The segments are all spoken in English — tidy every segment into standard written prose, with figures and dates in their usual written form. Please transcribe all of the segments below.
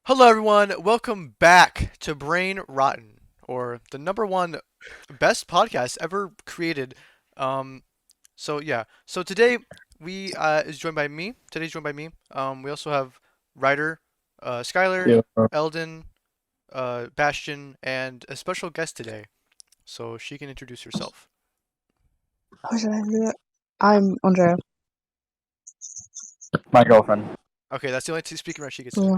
Hello, everyone. Welcome back to Brain Rotten, or the number one best podcast ever created. Um, so today we is joined by me. Today's joined by me. We also have Ryder, Skyler, Yeah. Eldon, Bastian, and a special guest today. So she can introduce herself. How should I do it? I'm Andrea. My girlfriend. Okay, that's the only two speaking right she gets today.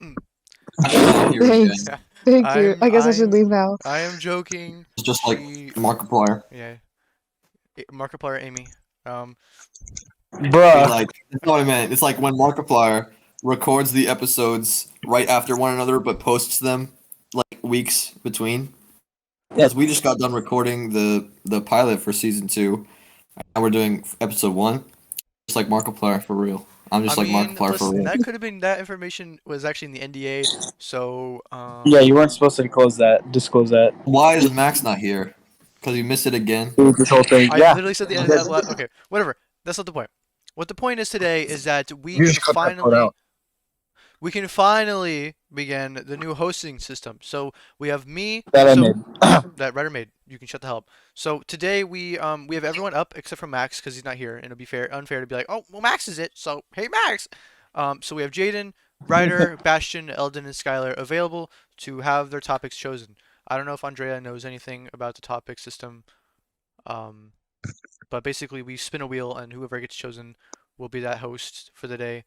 Yeah. Thanks. Yeah. Thank you. I guess I should I'm leave now. I am joking. It's just like She, Markiplier. yeah, Markiplier Amy. Bruh. Like that's not what I meant. It's like when Markiplier records the episodes right after one another, but posts them like weeks between. Yes, we just got done recording the pilot for season 2, and we're doing episode 1. Just like Markiplier for real. I'm just I like mean, Markiplier for listen, real. that could have been that information was actually in the NDA. So Yeah, you weren't supposed to disclose that. Why is Max not here? Because you missed it again. Dude, this whole thing. I Yeah. literally said the end of that. Okay, whatever. That's not the point. What the point is today is that we You can just cut that part finally out. begin the new hosting system. So we have me That I so made. that Ryder made. You can shut the hell up. So today we have everyone up except for Max because he's not here, and it'll be unfair to be like, oh well, Max is it. So hey Max. So we have Jaiden, Ryder, Bastian, Eldon, and Skyler available to have their topics chosen. I don't know if Andrea knows anything about the topic system, but basically we spin a wheel and whoever gets chosen will be that host for the day,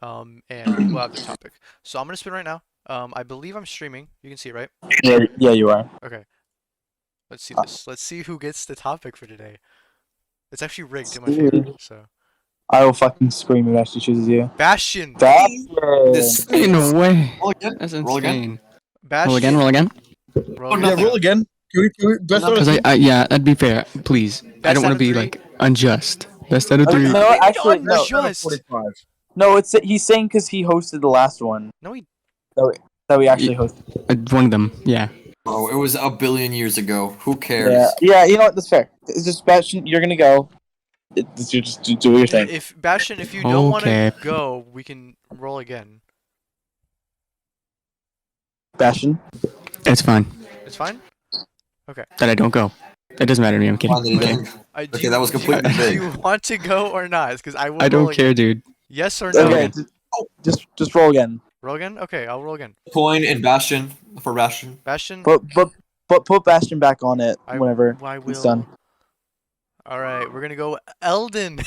and we'll have the topic. So I'm gonna spin right now. I believe I'm streaming. You can see it, right? Yeah, you are. Okay. Let's see this. Let's see who gets the topic for today. It's actually rigged in my favor, so. I will fucking scream if Ashley chooses you. Bastian! This Ain't no way. roll again. That's Roll again. insane. Bastian! Roll again, roll again. Roll no, again. roll again. Best out of Because yeah, that'd be fair. Please. I Best don't out want of to be three? like unjust. Best out of three. No, actually, no. Unjust. No, he's saying because he hosted the last one No, he. that we actually hosted. One of them. Yeah. Bro, it was a billion years ago. Who cares? Yeah. You know what? That's fair. It's just Bastian. You're gonna go. You just do your thing. If Bastian, if you don't want to Okay. go, we can roll again. Bastian. It's fine. It's fine. That I don't go. It doesn't matter to me. I'm kidding. Fine that he Okay. doesn't- Do Okay, that was completely do vague. you want to go or not? Because I will. I roll don't again. care, dude. Yes or no? Okay. Just roll again. Roll again. Okay, I'll roll again. Coin and Bastion for Bastion. Bastian. But put Bastian back on it I whenever will. it's done. All right, we're gonna go Eldon.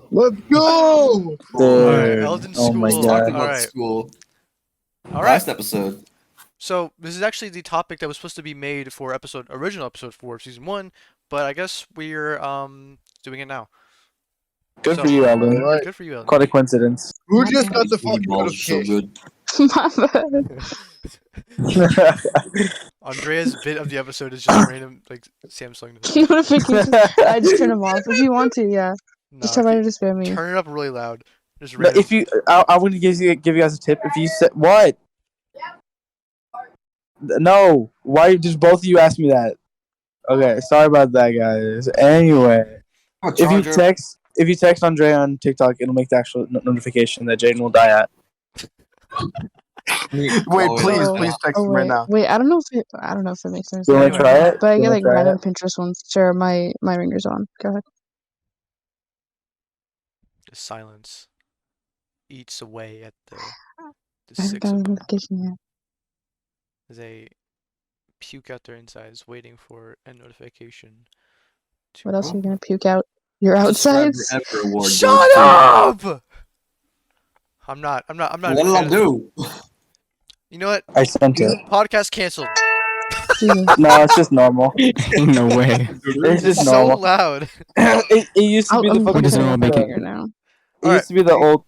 Let's go! Alright, Eldon Oh my School. god. Talking about Alright. school. All right. Last episode. So this is actually the topic that was supposed to be made for original episode 4 of season 1, but I guess we're doing it now. Good So- for you, Eldon. Good for you, Eldon. Quite a coincidence. Who just got the These fucking balls are so notification? good. My bad. Andrea's bit of the episode is just random like Samsung. Notifications. I just turn them off. If you want to, yeah. No, Just tell Ryder to spam me. turn it up really loud. Just But random. if you, I want to give you guys a tip. If you said what? No. Why just both of you ask me that? Okay, sorry about that, guys. Anyway, A if you charger. text Andrea on TikTok, it'll make the actual notification that Jaiden will die at. Wait, Oh, please, yeah. please text him wait, right now. wait. I don't know if it makes sense. You want to try it? But I You get wanna like try random it? Pinterest ones. Sure, my ringer's on. Go ahead. Silence eats away at the I haven't six got a of them notification yet. as they puke out their insides, waiting for a notification. To What else are you gonna puke out? Your Subscriber outsides? Ever Award Shut goes to- up! I'm not. a What big did fan I of- do? You know what? I sent it. Podcast canceled. Jesus. No, it's just normal. Ain't no way. It's just So normal. loud. it used to be the I'm fucking. What does it all turning make my it? finger now. It used to be the old.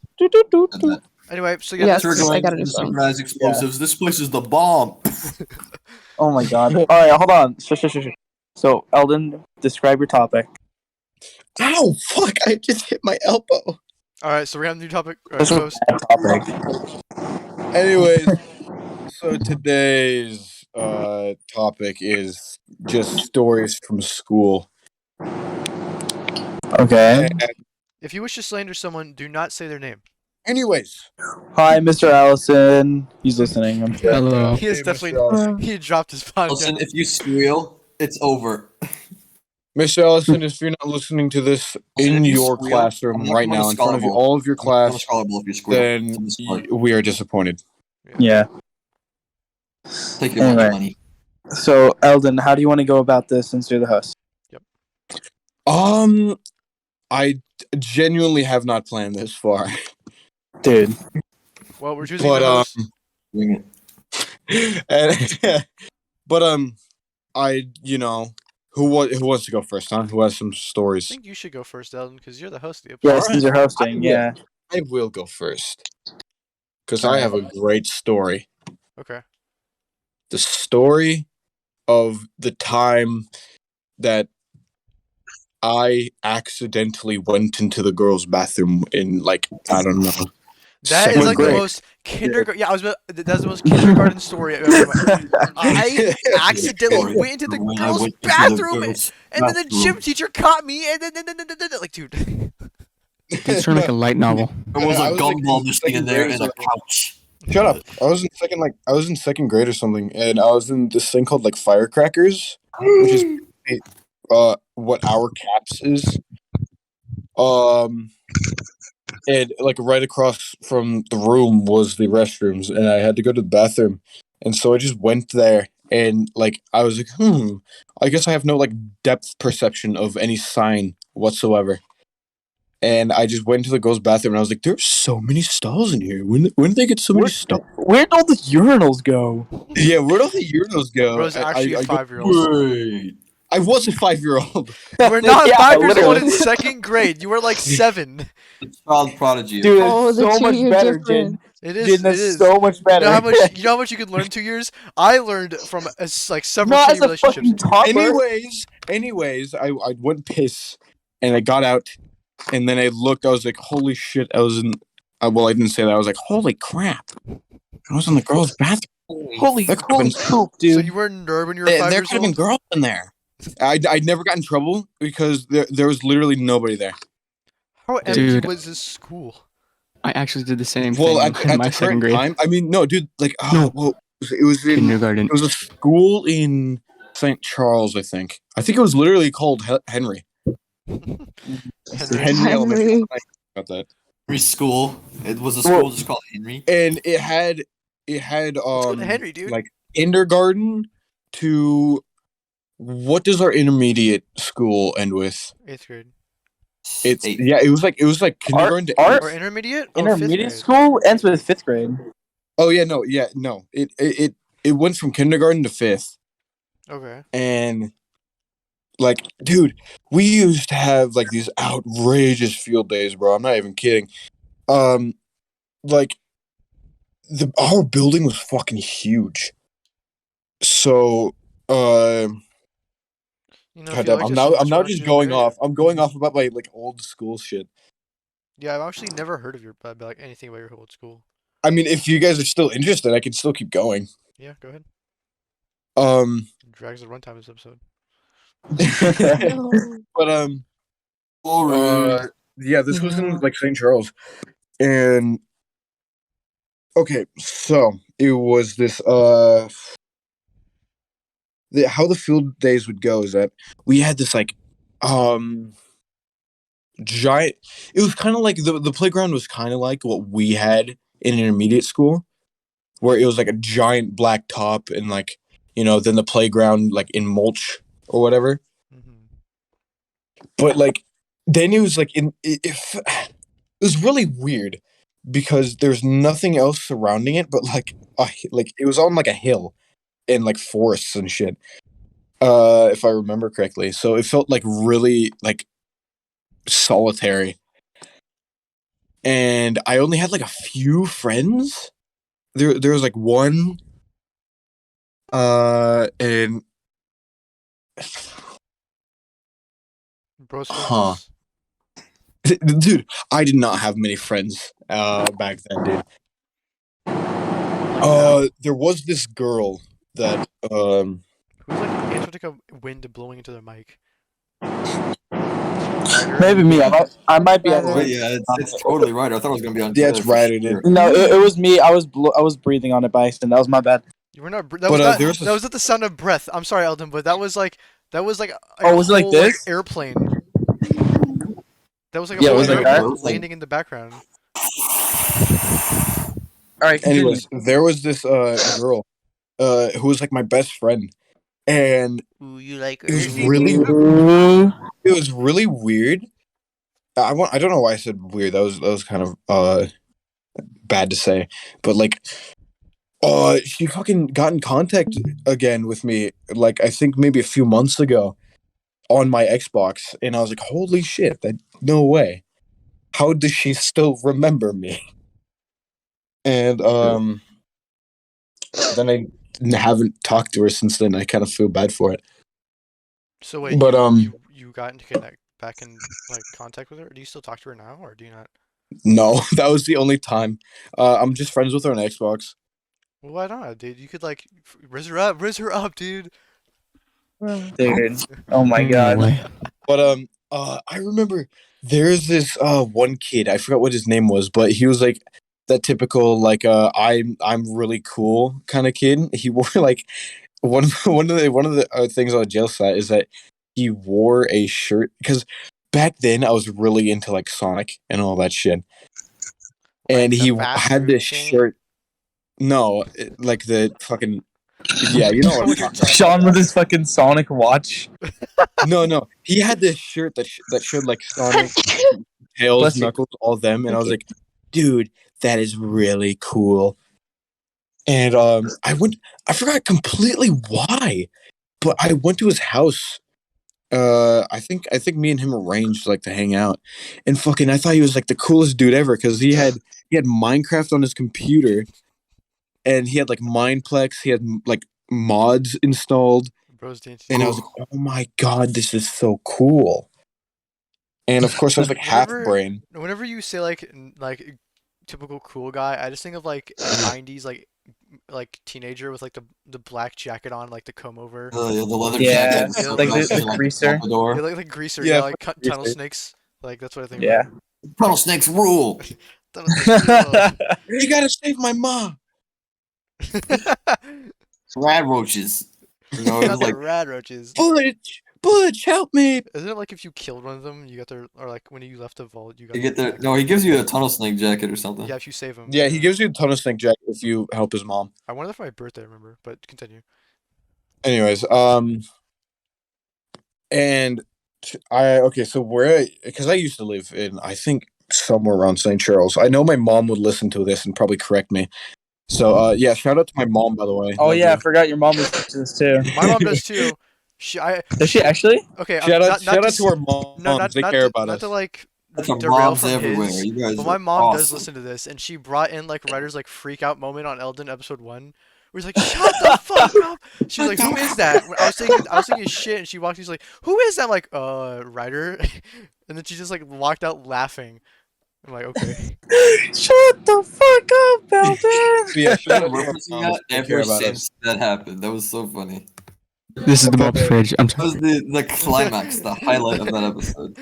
Anyway, so yeah, Yes, We're this- going I got it to as well. synchronized explosives. This place is the bomb. Oh my god. Alright, hold on. Shush. So, Eldon, describe your topic. Ow, fuck, I just hit my elbow. all right. So we have a new topic. This is a Host. bad topic. Anyways, so today's topic is just stories from school. Okay. And If you wish to slander someone, do not say their name. Anyways, Hi, Mr. Allison. He's listening. I'm sure. Hello. He is Hey, Mr. definitely. Allison. He dropped his podcast. Listen, if you squeal, it's over. Mr. Allison, if you're not listening to this Listen, in if you your squeal, classroom I'm not right going to now, in front of you, Scholarable. all of your I'm not class, gonna Scholarable if you squeal. then From the start. we are disappointed. Yeah. Take your Anyway. money. So, Eldon, how do you want to go about this since you're the host? I genuinely have not planned this far, Dude. Well, we're choosing but the host. Wing it. but who wants to go first, huh? Who has some I stories? think you should go first, Eldon, because you're the host of the episode. Yeah, since you're hosting, yeah. I will go first because All I right. have a great story. Okay. The story of the time that I accidentally went into the girls' bathroom in, like, I don't know. That is second like the grade. most kindergarten. Yeah, that's the most kindergarten story I've ever heard. I accidentally went into the When I girls' went into the bathroom, girls' and then the bathroom. gym teacher caught me, and then like, dude. It's sort of like a light novel. There was I a was, like, gumball in machine in second there grade and or a couch. Shut up! I was in second grade or something, and I was in this thing called, like, firecrackers, which is what our caps is. And, like, right across from the room was the restrooms, and I had to go to the bathroom, and so I just went there, and, like, I was like, I guess I have no, like, depth perception of any sign whatsoever. And I just went to the girls' bathroom, and I was like, there's so many stalls in here. When did they get so many stalls? Where'd all the urinals go? Yeah, where'd all the urinals go? Bro's actually a I go- 5-year-old. Wait. I was a 5-year-old. You were not Yeah, 5 years old literally. in second grade. You were like 7. The child prodigy. Dude, Oh, it's the so much 2-year better, difference. Jin. It is. Jin, It that's is. so much You better. know how much? You know how much you could learn in 2 years? I learned from like several Not shitty as a relationships. fucking toddler. Anyways, I went piss, and I got out, and then I looked. I was like, holy shit! I was in. Well, I didn't say that. I was like, holy crap! I was in the girls' bathroom. Holy That could've been- poop, So dude. you were a nerd when you were There 5 could years have been old. girls in there. I'd never got in trouble because there was literally nobody there. How empty Dude. was this school? I actually did the same Well, thing at in my the second current grade. time, I mean, no, dude, like, No. well, it was in Kindergarten. it was a school in St. Charles, I think. I think it was literally called Henry. Henry Elementary. Henry. About that. Henry School. It was a school just called Henry. And it had Let's go to Henry, dude. like kindergarten to what does our intermediate school end with? 8th grade. It's Eight. it was like kindergarten to Our Or intermediate? Oh, 5th intermediate grade. school ends with 5th grade. Oh yeah, no. It went from kindergarten to 5th. Okay. And like, dude, we used to have like these outrageous field days, bro. I'm not even kidding. Like our building was fucking huge. So, You know, if God you damn, liked I'm it so now much, I'm why now don't just you going marry off. it? I'm going off about my like old school shit. Yeah, I've actually never heard of your like anything about your old school. I mean, if you guys are still interested, I can still keep going. Yeah, go ahead. But Drags the runtime of this episode. yeah, this was in like St. Charles, and okay, so it was this how the field days would go is that we had this like giant. It was kind of like the playground was kind of like what we had in intermediate school, where it was like a giant black top and like then the playground like in mulch or whatever. But like then it was like it was really weird because there's nothing else surrounding it but like it was on like a hill and like forests and shit. If I remember correctly. So it felt like really like solitary. And I only had like a few friends. There was like one and Bro's Huh. friends. dude, I did not have many friends back then, dude. There was this girl that Who's like Antarctica wind blowing into their mic? Ryder? Maybe me. I might be. Ryder. Wait, yeah, it's totally right. I thought it was gonna be on. Yeah, it's Ryder, dude. No, it was me. I was breathing on it by accident. That was my bad. You were not. That But, was not. there was That was not the sound of breath. I'm sorry, Eldon, but that was like Oh, was it like whole, this? airplane. That was like a Yeah, it whole was like airplane that? landing in the background. All right. Anyways, there was this girl who was like my best friend, and Ooh, you like it was Earth? really weird. I don't know why I said weird. That was kind of bad to say, but like she fucking got in contact again with me, like I think maybe a few months ago on my Xbox, and I was like, holy shit, that no way. How does she still remember me? And then I haven't talked to her since then. I kind of feel bad for it. So wait, But, you got into back in like contact with her? Do you still talk to her now, or do you not? No, that was the only time. I'm just friends with her on Xbox. Well, why not, dude? You could like riz her up, dude. Dude. Oh my No god. way. But I remember there's this one kid, I forgot what his name was, but he was like that typical like I'm really cool kind of kid. He wore like one of the things on a jail set is that he wore a shirt because back then I was really into like Sonic and all that shit. And Like the he fast had food this chain? shirt. No, like the fucking yeah, you know what I'm talking about. Sean with his fucking Sonic watch. No. He had this shirt that showed like Sonic, Tails, Bless you. Knuckles, all them, and I Thank was you. like, dude, that is really cool. And I forgot completely why, but I went to his house. I think me and him arranged like to hang out, and fucking I thought he was like the coolest dude ever because he had Minecraft on his computer, and he had like Mineplex, he had like mods installed. Bro's dancing. And I was like, oh my god, this is so cool. And of course, I was like half Whenever- brain. Whenever you say like typical cool guy, I just think of like a 90s like teenager with like the black jacket on, like the comb over. Oh yeah, the leather Yeah, jacket. like the greaser. Yeah, like greaser. Yeah, Yeah, like tunnel greaser. snakes. Like that's what I think. Yeah. Tunnel snakes rule. Tunnel snakes. You gotta save my mom. Rad roaches. You know, it Got was the like rad roaches. Butch, help me. Isn't it like if you killed one of them, you got their, or like when you left the vault, you got you get their the jacket? no. He gives you a tunnel snake jacket or something. Yeah, if you save them. Yeah, he gives you a ton of snake jacket if you help his mom. I wanted that for my birthday, I remember, but continue. Anyways, and so because I used to live in, I think somewhere around St. Charles. I know my mom would listen to this and probably correct me. So yeah, shout out to my mom, by the way. Oh Love yeah, I you. forgot your mom listens to this too. My mom does too. Does she actually? Okay, Shout out, not to our moms. They care about not us. to like That's some derail moms from everywhere. his, You guys but my are mom does awesome. listen to this, and she brought in like Ryder's like freak out moment on Eldon episode 1, where he's like, "Shut the fuck up!" She was like, "Who is that?" I was saying his shit, and she walked. She's like, "Who is that?" I'm like, Ryder," and then she just like walked out laughing. I'm like, okay. Shut the fuck up, Eldon. Yeah, shout I've out been to our referencing moms. that They care ever about us. since that happened. That was so funny. This is the Bob's fridge. I'm That sorry. was the climax, the highlight of that episode.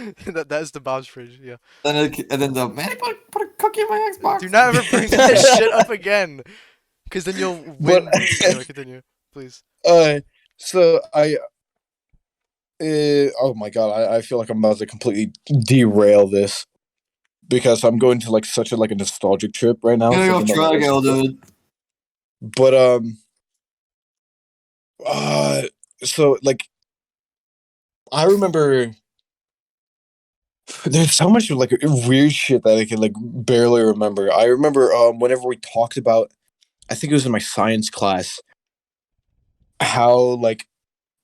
that is the Bob's fridge. Yeah. And then the man put a cookie in my Xbox. Do not ever bring that shit up again, because then you'll win. Anyway, continue, please. So oh my god, I feel like I'm about to completely derail this because I'm going to like such a nostalgic trip right now. Gonna go thinking about track, this. Eldon. But so like I remember there's so much like weird shit that I can like barely remember. I remember whenever we talked about, I think it was in my science class, how like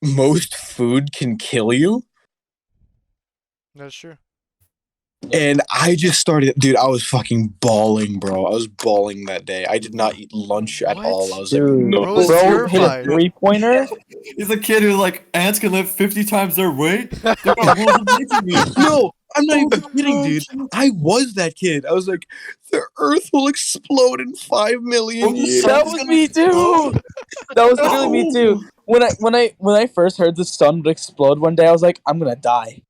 most food can kill you. That's true. And I just started, dude. I was fucking bawling, bro. I was bawling that day. I did not eat lunch at What? all. I was Dude, like, no. Bro is Bro hit a terrified. 3-pointer. He's a kid who's like, ants can lift 50 times their weight. They're not holding me. No, I'm not even kidding, dude. I was that kid. I was like, the Earth will explode in 5 million years. That was me too. That was literally me too. When I first heard the sun would explode one day, I was like, I'm gonna die.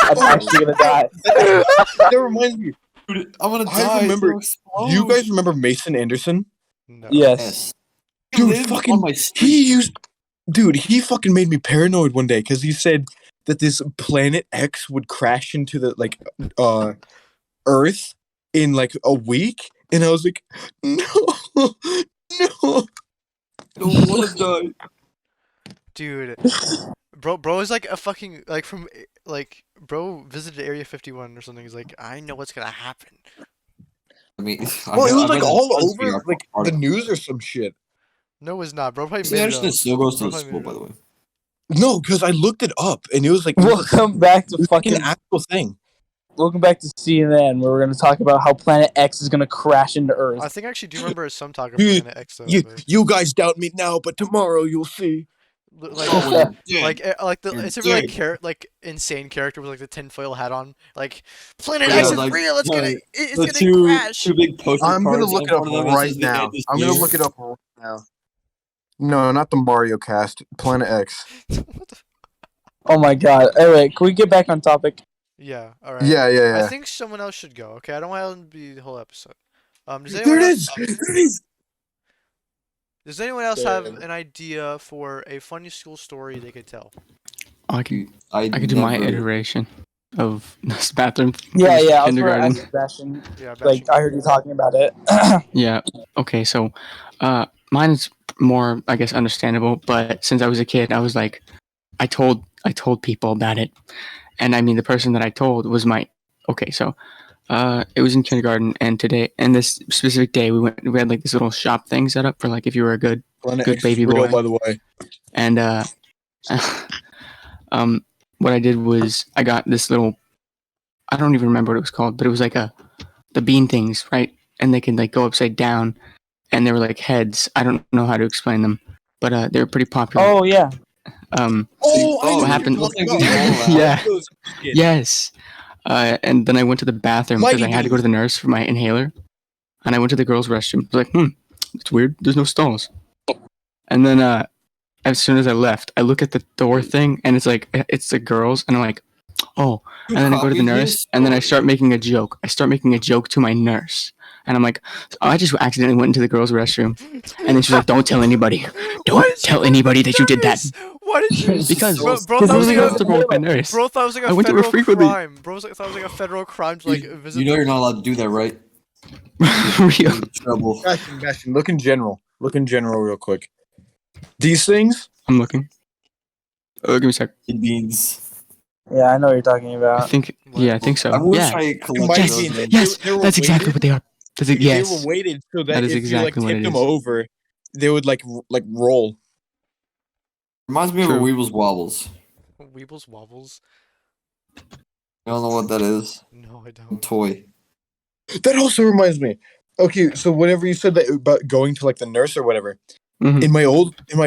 I'm actually gonna die. That reminds me. Dude, I'm gonna I die. remember- It's gonna Do you explode. guys remember Mason Anderson? No. Yes. Yes. He Dude, lived fucking- on my street. He fucking made me paranoid one day because he said that this planet X would crash into the Earth in like a week, and I was like, no, no. Don't wanna die. Dude, bro is like a fucking like from like bro visited Area 51 or something. He's like, I know what's gonna happen. I mean, Well, it was like all BuzzFeed over like the article. news or some shit. No, it's not. Bro probably Mason made it Anderson up. still goes to Bro the probably school, made by it the up. way. No, because I looked it up, and it was like Welcome back to fucking fucking. actual thing. Welcome back to CNN, where we're gonna talk about how Planet X is gonna crash into Earth. I think I actually do remember some talk of Dude, Planet X though. You but- you guys doubt me now, but tomorrow you'll see. like Oh, well, you're like dead. like the You're it's a really dead. like insane character with like the tinfoil hat on. Like Planet Yeah, X is like, real. It's gonna like, it's The gonna crash. two big poster I'm gonna cards look in it up front of them, it right says the now. end is I'm gonna near. look it up right now. No, not the Mario Cast. Planet X. What the Oh my god! Anyway, can we get back on topic? Yeah, all right. Yeah. I think someone else should go. Okay, I don't want it to be the whole episode. Does There anyone it else, is. There it is. does anyone else have Damn. an idea for a funny school story they could tell? I could I I could do my never- iteration of this bathroom. Yeah, versus I was gonna kindergarten. ask Bastian. Yeah, Like, Bastian. I heard you talking about it. Yeah. Okay. So, mine's more, I guess, understandable. But since I was a kid, I was like, I told people about it, and I mean, the person that I told was my. Okay, so, it was in kindergarten, and this specific day, we had like this little shop thing set up for like if you were a good Planet Good X baby is real, boy. by the way. and what I did was I got this little. I don't even remember what it was called, but it was like the bean things, right? And they can like go upside down, and they were like heads. I don't know how to explain them, but they were pretty popular. Oh yeah. Oh, I know what happened? you're talking Looks about. like we roll Yeah. Those kids. Yes. And then I went to the bathroom because I Mighty had to go to the nurse for my inhaler, and I went to the girls' restroom. I was like, it's weird. There's no stalls. And then as soon as I left, I look at the door thing, and it's like it's the girls, and I'm like, oh. And then I go to the nurse, and then I start making a joke. I start making a joke to my nurse, and I'm like, oh, I just accidentally went into the girls' restroom, and then she's like, don't tell anybody. Why Don't did you tell go anybody to that you did that. nurse? Why did you? Because bro, Because thought it was really like goes a, to with my nurse. bro thought it was like I a went to her federal frequently. crime. Bro thought it was like a federal crime to like visit. You know you're not allowed to do that, right? Real. You're in trouble. Bastian, look in general. Look in general, real quick. These things. I'm looking. Give me a sec. Beans. Yeah, I know what you're talking I about. think. Yeah, I think so. I wish Yeah. I collected might those. be- things. Yes. They were That's exactly weighted. what they are. They Yes. were weighted so that, That is if exactly you what like it tipped them is. over, they would like roll. Reminds me of a True. Weebles Wobbles. Weebles wobbles. I don't know what that is. No, I A don't. toy. That also reminds me. Okay, so whenever you said that about going to like the nurse or whatever, Mhm. in my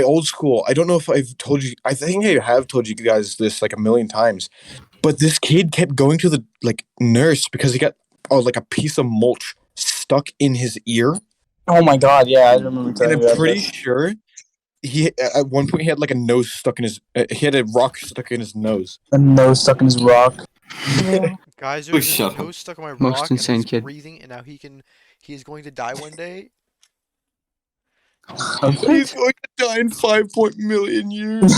old school, I don't know if I've told you. I think I have told you guys this like a million times, but this kid kept going to the like nurse because he got like a piece of mulch stuck in his ear, Oh my god, yeah, I remember and telling I'm you about pretty this. sure he at one point he had like a nose stuck in his. He had a rock stuck in his nose. A nose stuck in his rock. Guys, Please there's shut his up. nose stuck on my Most rock, and insane he's kid. breathing, and now he is going to die one day. He's going to die in 5 million years.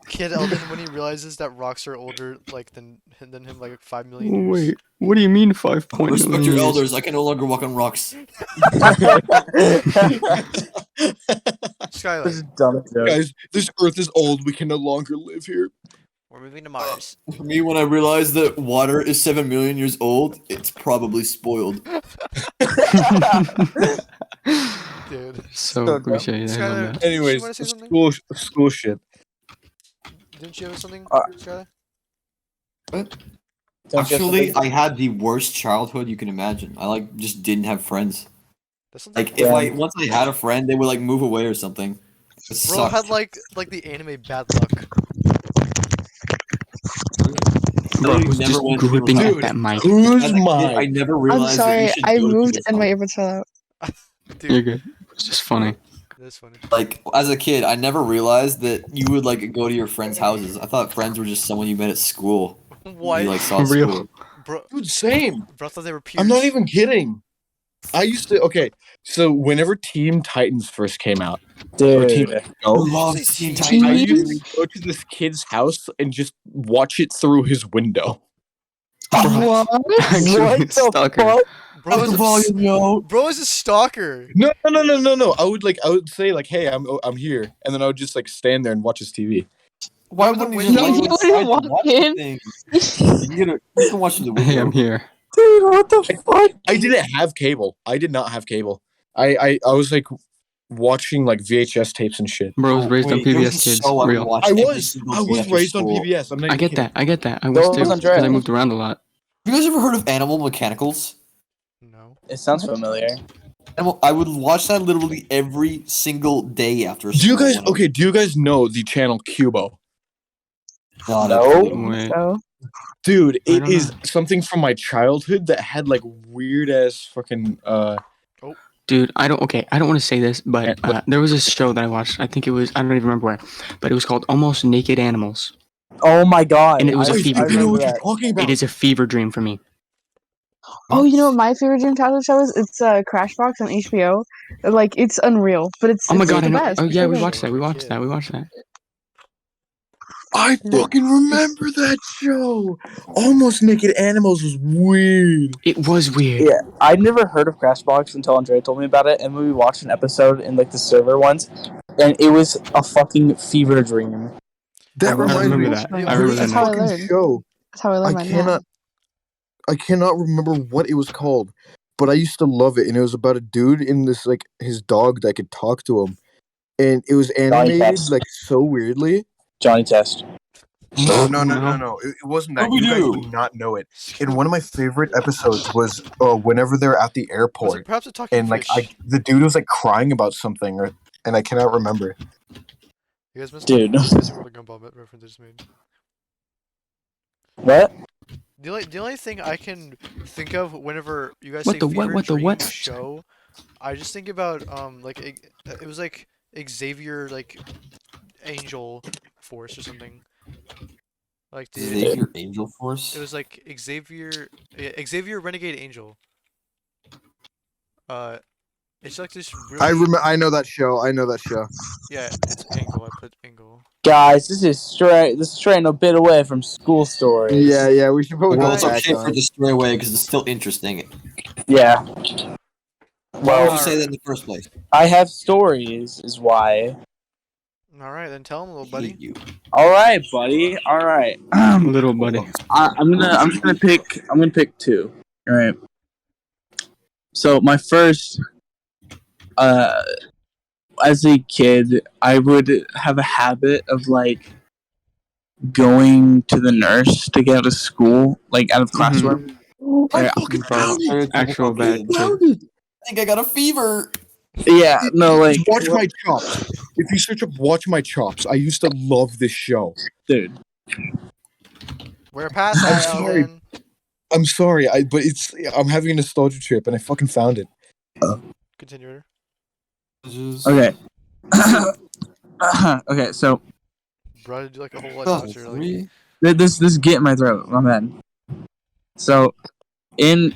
Kid Eldon, when he realizes that rocks are older like than him like 5 million years. Wait, what do you mean 5 point? Respect your elders. I can no longer walk on rocks. Skyler, This is dumb joke. Guys, this Earth is old. We can no longer live here. we're moving to Mars. For me, when I realized that water is 7 million years old, it's probably spoiled. Dude, So So let me show you that. Skylar, on that. did you Anyways, wanna say something? school shit. Didn't you have something, Uh, Skylar? Don't get Actually, something- I had the worst childhood you can imagine. I like just didn't have friends. That's something. Like if I once I had a friend, they would like move away or something. It Bro sucked. had like the anime bad luck. Bro, literally who's never just went to gripping people's Dude, at that mic? Who's As a kid, I mine? never I'm realized that sorry, you should I go to moved the and my song. earbuds fell out. Dude, You're good. It's just funny. that's funny. Like as a kid, I never realized that you would like go to your friends' houses. I thought friends were just someone you met at school. What? You like saw Real. school. Bro, Dude, same. bro thought they were peers. I'm not even kidding. I used to. Okay, so whenever Teen Titans first came out, or Teen Dude. Go, Love Did you say Teen Teen I Titans. used to go to this kid's house and just watch it through his window. What? Actually, What the stalker. fuck? Bro Up is the a volume, yo. bro is a stalker. No. I would say like, hey, I'm here, and then I would just like stand there and watch his TV. Why Remember wouldn't the you just window? let You you wouldn't walk inside to watch the in. thing? You can watch in the window. Hey, I'm here. Dude, what the fuck? I didn't have cable. I did not have cable. I was like watching like VHS tapes and shit. Bro was raised on Wait, you're PBS Kids. so Real. unwatched I every was single day after raised on school. PBS. I'm not I even get kidding. that. I get that. I Those was too Andrea. because I moved around a lot. Have you guys ever heard of Animal Mechanicals? No. It sounds familiar. I would watch that literally every single day after school. Do you guys when I was- okay? Do you guys know the channel Cubo? No, No. Wait. So, Dude, I it don't is know. something from my childhood that had like weird ass fucking Dude, I don't want to say this, but there was a show that I watched. I think it was, I don't even remember where, but it was called Almost Naked Animals. Oh my god. And it was a I fever think I know dream. what you're talking about. It is a fever dream for me. oh, you know what my favorite dream childhood show is? It's Crashbox on HBO. Like it's unreal, but it's Oh my it's god, the I know. best. Oh It's yeah, so we good. watched that. We watched that. We watched that. I fucking remember that show. Almost Naked Animals was weird. It was weird. Yeah, I'd never heard of Crashbox until Andrea told me about it, and we watched an episode in like the server once, and it was a fucking fever dream. That I reminds remember me. that. I Yeah, remember There's that a that's now. how I fucking learned. show. That's how I learned my math. I cannot remember what it was called, but I used to love it, and it was about a dude in this like his dog that could talk to him, and it was animated Test. like so weirdly. Johnny Test. No. It wasn't that. You guys would not know it. And one of my favorite episodes was whenever they're at the Was it airport, perhaps a talking and like fish? the dude was like crying about something, and I cannot remember. You guys missed Dude. missing what the gumball reference I just made. What? The only thing I can think of whenever you guys What say the what? fever What the dream what? show, I just think about like it was like Xavier like Angel Force or something. Like the Xavier Angel Force. it was like Xavier Renegade Angel. It's like this really I know that show. yeah, it's Angle. I put Angle. Guys, this is straying a bit away from school stories. Yeah. We should probably Well, go it's back okay on for it to stray away because it's still interesting. Yeah. Why would Well, you say that in the first place? I have stories, is why. All right, then tell him, little buddy. Hate you. All right, buddy. All right. Little buddy. I'm gonna pick two. All right. So my first, as a kid, I would have a habit of like going to the nurse to get out of school, like out of classroom. I Yeah. fucking Bro, found it. actual bad kid. I think I got a fever. Yeah, no, like, Watch My Chops. If you search up Watch My Chops, I used to love this show. dude. We're past I'm that, sorry. Eldon. I'm sorry, but I'm having a nostalgia trip, and I fucking found it. Continue. Okay. Okay, so Bro, do like a whole lot of like, this get in my throat, my man. So, in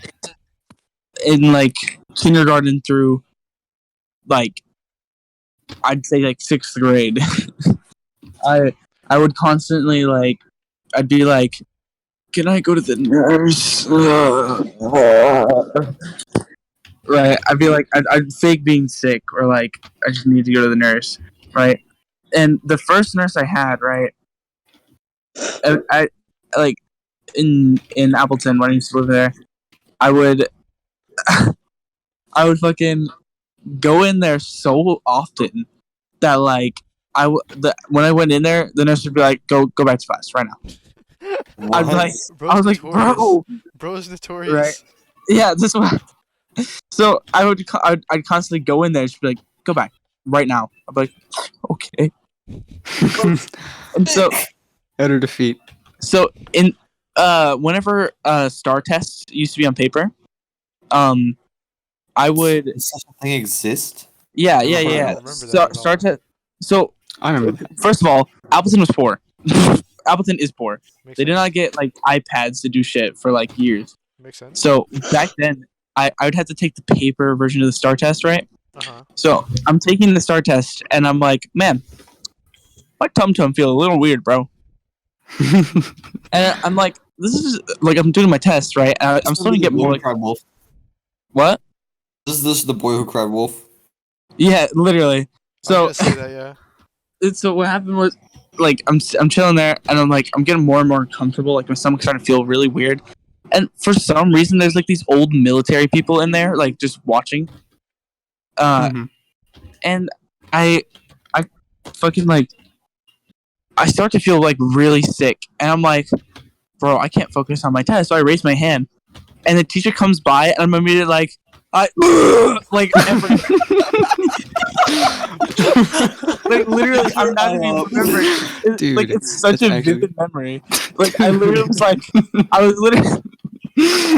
like kindergarten through like I'd say like 6th grade, I would constantly like I'd be like, can I go to the nurse? Right. I'd be like, I'd fake being sick, or like, I just need to go to the nurse, right? And the first nurse I had, right, I like in Appleton when I used to live there, I would fucking go in there so often that like when I went in there, the nurse would be like, go back to class right now. I was like, Bro's notorious. bro, Bro's notorious. Right. Yeah, this one. So I'd constantly go in there and just be like, go back right now. I'd be like, okay. And Utter defeat. so in whenever star tests used to be on paper, I would Does such a thing exist? yeah. I don't remember that at all. Star test. So I remember that. first of all, Appleton was poor. Appleton is poor. Makes They did sense. not get like iPads to do shit for like years. Makes sense. So back then, I would have to take the paper version of the STAR test, right? Uh-huh. So I'm taking the STAR test, and I'm like, man, my tum-tum feel a little weird, bro. And I'm like, this is like I'm doing my test, right? And I'm starting to get more like, cried wolf. what? This is the boy who cried wolf. Yeah, literally. So I was gonna say that, yeah. so what happened was, like, I'm chilling there, and I'm like, I'm getting more and more uncomfortable. Like my stomach's starting to feel really weird, and for some reason, there's like these old military people in there, like just watching. Mhm. And I fucking like, I start to feel like really sick, and I'm like, bro, I can't focus on my test. So I raise my hand, and the teacher comes by, and I'm immediately like, like every. Like literally, I'm not even remembering. Dude, Like it's such that's a actually- vivid memory. Like I literally was like, I was literally.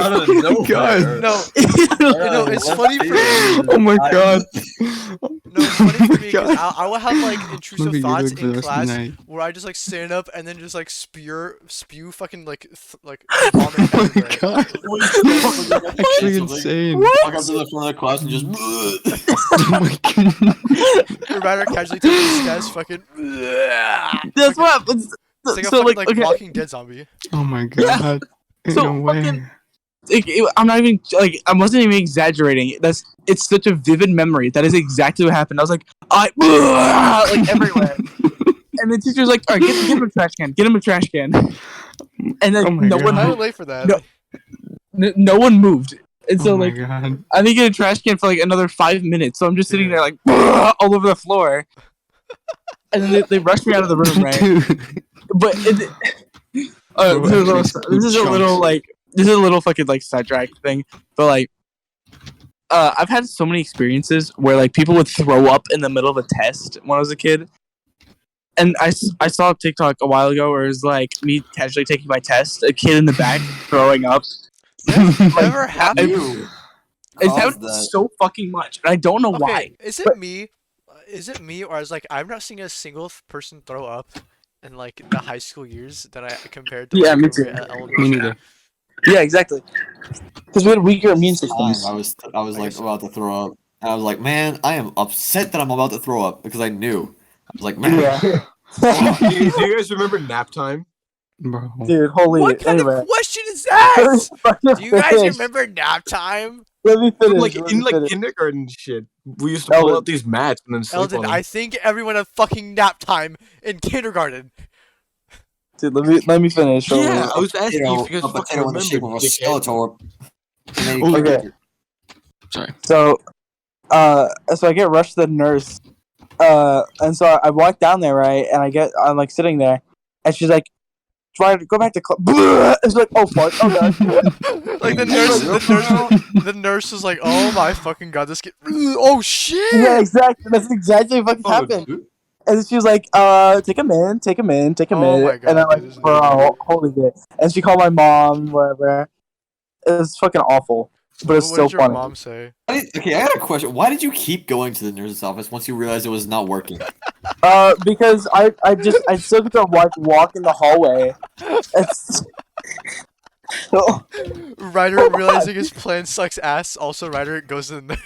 Out of nowhere. God. No, No, it's let's funny see for it. Oh my god. no, it's funny for me because God. I will have like I'm gonna intrusive be thoughts good for the in rest of class the night. where I just like stand up and then just like spew fucking like vomit Oh my everywhere. god. Actually insane. Walk up to the front of the class and just. Oh my god. Or rather casually take the stairs, fucking. That's what happens. It's like a So fucking like, like okay, Walking Dead zombie. Oh my god. Ain't So no way. fucking- I'm not even like I wasn't even exaggerating. It's such a vivid memory. That is exactly what happened. I was like, like everywhere. And the teacher's like, all right, get him a trash can. Get him a trash can. And then Oh my no God. one Kinda moved. late for that. No, no one moved. And so Oh my like god. I didn't get a trash can for like another 5 minutes. So I'm just sitting there like all over the floor. And then they rushed me out of the room, right? Dude. But Bro, this is a little like this is a little fucking like sidetrack thing, but like I've had so many experiences where like people would throw up in the middle of a test when I was a kid, and I saw a TikTok a while ago where it was like me casually taking my test, a kid in the back throwing up. Never happened. You It's caused happened that. so fucking much, and I don't know why. Okay, is it me? Is it me, or is like I've not seen a single person throw up in like the high school years that I compared to Yeah, like, me when we too. were at Me elementary? neither. Yeah, exactly. Because we had weaker immune Time systems. I was I like guess- about to throw up. And I was like, man, I am upset that I'm about to throw up because I knew. I was like, man, Yeah. Do you guys remember nap time? Bro. Dude, holy. What kind anyway. of question is that? Let me Do you guys finish. remember nap time? Let me finish. Like let in me like finish. kindergarten and shit. We used to pull Eldon. out these mats and then sleep Eldon, on them. I think everyone had fucking nap time in kindergarten. Dude, let me finish. Yeah, I was asking potato, if you guys a fucking potato in the shape of remembered. a skeleton. And then you Oh, okay. click it. Sorry. So, so I get rushed to the nurse, and so I walk down there, right, and I'm like sitting there, and she's like, try to go back to class. It's like, oh fuck, oh god. Like the nurse was like, "Oh my fucking god, this kid! Oh shit!" Yeah, exactly. That's exactly what fucking happened. dude. And then she was like, take him in. Oh my God, and I'm dude, like, this is bro, holy shit. And she called my mom, whatever. It was fucking awful, but it's What still did your funny. mom say? Okay, I got a question. Why did you keep going to the nurse's office once you realized it was not working? Because I still get to walk in the hallway. It's Ryder realizing his plan sucks ass. Also, Ryder goes in there.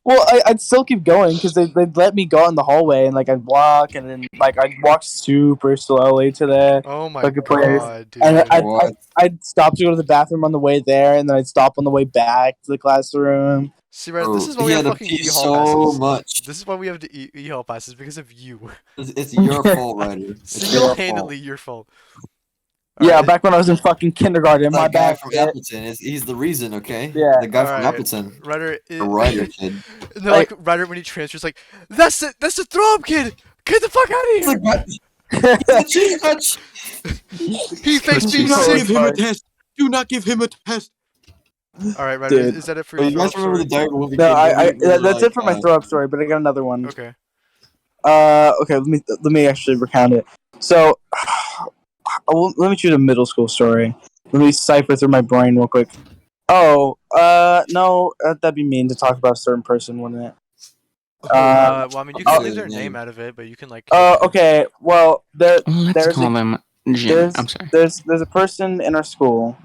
well, I'd still keep going because they'd let me go in the hallway and like I'd walk and then like I'd walk super slowly to there. Oh my Fucking place. god, dude. And What? I'd stop to go to the bathroom on the way there, and then I'd stop on the way back to the classroom. See, Ryder, this Bro, is why he we had have to fucking pee e-hall so passes. much. This is why we have the e-hall passes because of you. It's your fault, Ryder. It's your Single-handedly fault. your fault. Yeah, Alright, back when I was in fucking kindergarten, my That guy bad. from shit. Appleton, he's the reason, okay? Yeah. The guy from Alright. Appleton. Ryder. The Ryder kid. And they're like Ryder when he transfers, like, that's the throw up kid. Get the fuck out It's of like, what? It's a cheese touch! here. He thinks being Do not so give sick. him a hard. test. Do not give him a test. All right, Ryder, Dude. is that it for Oh, your you throw guys up remember the story? Diary Wolfie No, kid movie? that's it for my throw up story, but I got another one. Okay. Okay, let me actually recount it. So, let me choose a middle school story. Let me cipher through my brain real quick. Oh, no, that'd be mean to talk about a certain person, wouldn't it? Well, I mean, you can I'll- leave their name out of it, but you can like. Okay, well, Let's there's call them Jim. I'm sorry. There's a person in our school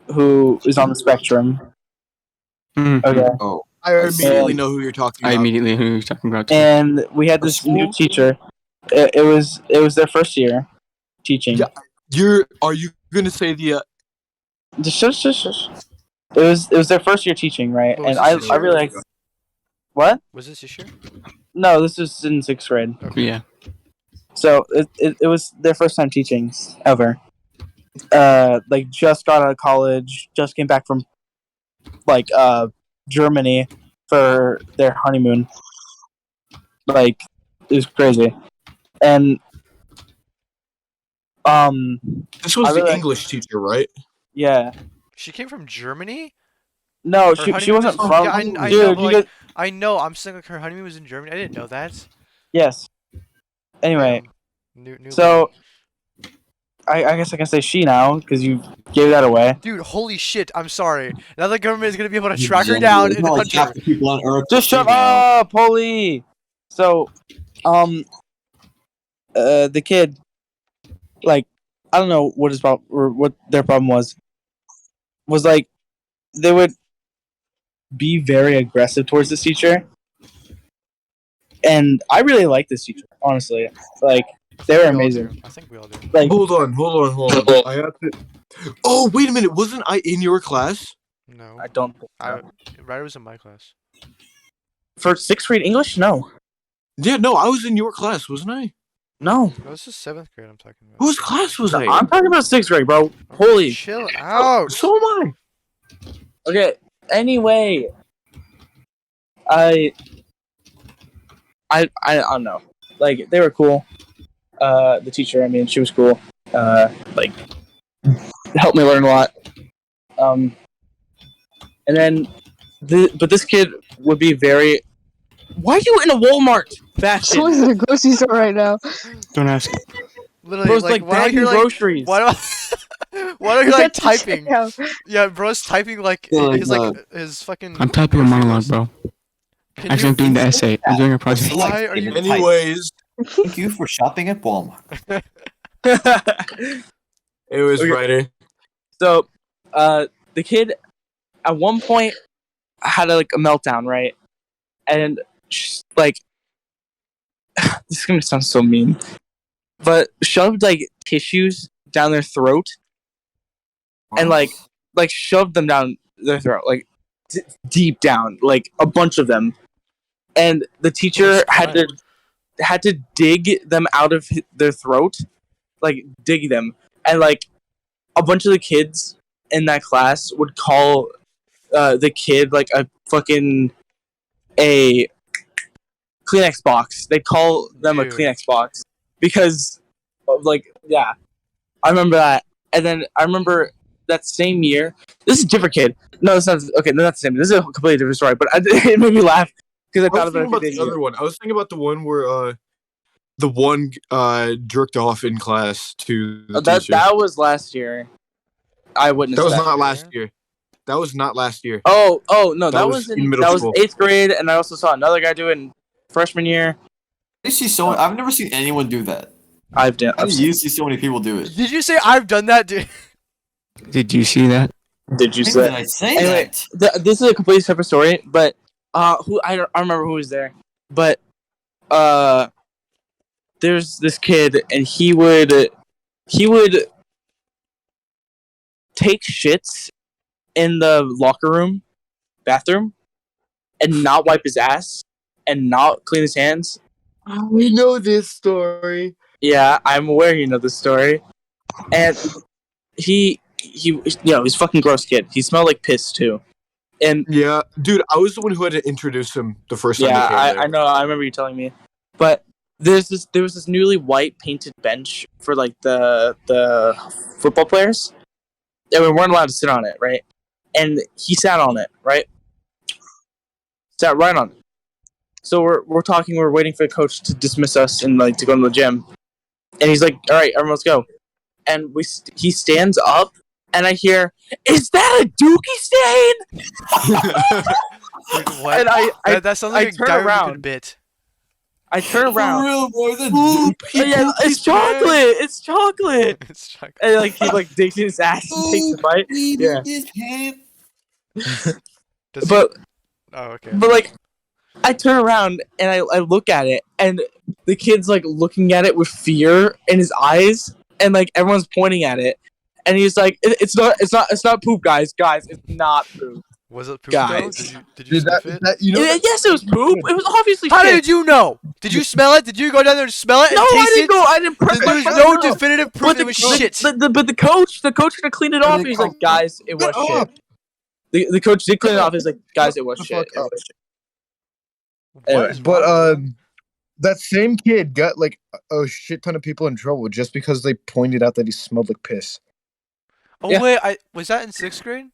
who is on the spectrum. Mhm. Okay. Oh, I immediately know who you're talking I about. immediately who you're talking about. Too. And we had this new teacher. It was their first year teaching. Yeah. Are you gonna say the? Just shush. It was their first year teaching, right? But was And this I year? really liked. What? Was this year? No, this was in 6th grade. Okay. Yeah. So it was their first time teaching ever. Like just got out of college, just came back from like Germany for their honeymoon. Like it was crazy. And This was I the really- English teacher, right? yeah. She came from Germany. No, Her she honeymoon wasn't is- from. Yeah, I Dude, know, you but like, guys, I know. I'm saying like her honeymoon was in Germany. I didn't know that. yes. Anyway, New so I guess I can say she now because you gave that away. dude, holy shit! I'm sorry. Now the government is gonna be able to track her down It's in the not like country. half the people on Earth. Just shut up, Polly. So, the kid, like, I don't know what his problem or what their problem was like they would be very aggressive towards this teacher, and I really like this teacher, honestly. Like, they were We all amazing. do. I think we all do. Like, Hold on. I have to. Oh, wait a minute. Wasn't I in your class? No, I don't think so. Ryder was in my class. For 6th grade English, no, Yeah, no, I was in your class, wasn't I? no. No, this is 7th grade. I'm talking about. Whose class was I? I'm talking about 6th grade, bro. Holy. Chill out. So am I. Okay. Anyway, I don't know. Like, they were cool. The teacher, I mean, she was cool. Like, helped me learn a lot. And then, but this kid would be very. Why are you in a Walmart? Fashion. Someone's in a grocery store right now. Don't ask. Literally, Bro's like, like why don't bagging you like? groceries. Why do why don't you like typing? Yeah, bro's typing like Yeah, like his fucking. I'm typing a grocery monologue, list. bro. Can Actually, you- I'm doing the essay. I'm doing a project. Select Why are you- and type. Anyways, Thank you for shopping at Walmart. it was Okay. Ryder. So, the kid at one point had a meltdown, right? And like, this is gonna sound so mean, but shoved like tissues down their throat and like shoved them down their throat, like deep down, like a bunch of them. And the teacher had to dig them out of their throat, like dig them, and like a bunch of the kids in that class would call the kid like a fucking a Kleenex box. They call them a Dude. Kleenex box because of, like, yeah, I remember that. And then I remember that same year. This is a different kid. No, it's not. Okay, no, that's the same. This is a completely different story. But it made me laugh because I I thought was thinking about about it. the other one. I was thinking about the one where the one jerked off in class to the teacher. That was last year. I witnessed That was that. not last year. That was not last year. Oh no, that was was in middle that was school. 8th grade, and I also saw another guy do it in freshman year. I see someone. I've never seen anyone do that. I've done. How do you see so many people do it? Did you say I've done that, dude? Did you see that? Did you When say? did I say Anyway, that? this is a completely separate story, but who I don't remember who was there, but there's this kid, and he would take shits in the locker room, bathroom, and not wipe his ass and not clean his hands. We know this story. Yeah, I'm aware you know the story, and he he's a fucking gross kid. He smelled like piss too, and Yeah, dude, I was the one who had to introduce him the first time. yeah, he came there. I know. I remember you telling me. But there was this newly white painted bench for like the football players, and we weren't allowed to sit on it, right? And he sat on it, right? Sat right on it. So we're talking. We're waiting for the coach to dismiss us and like to go to the gym. And he's like, "All right, everyone, let's go." And he stands up, and I hear, "Is that a dookie stain?" Dude, what? And I that sounds like I a turn guy with a around. good bit. I turn For around. real, bro. That's Yeah, it's chocolate. It's chocolate. It's chocolate. And like he like digs in his ass and takes a bite. Yeah. Does he? But Oh, okay. but like I turn around and I look at it and the kid's like looking at it with fear in his eyes and like everyone's pointing at it and he's like it's not poop guys it's not poop. Was it poop though? Guys. Did you sniff it? Yes, it was poop. It was obviously How shit. did you know? Did you smell it? Did you go down there and smell it? No, and I taste didn't it? go. I didn't. Then there's no definitive proof it was shit. But the coach gonna clean it off. And he's like, guys, it was shit. The coach did clean it off. He's like, guys, it was shit. It was shit. What is But wrong with that same kid got like a shit ton of people in trouble just because they pointed out that he smelled like piss. Oh Yeah. wait, was that in 6th grade?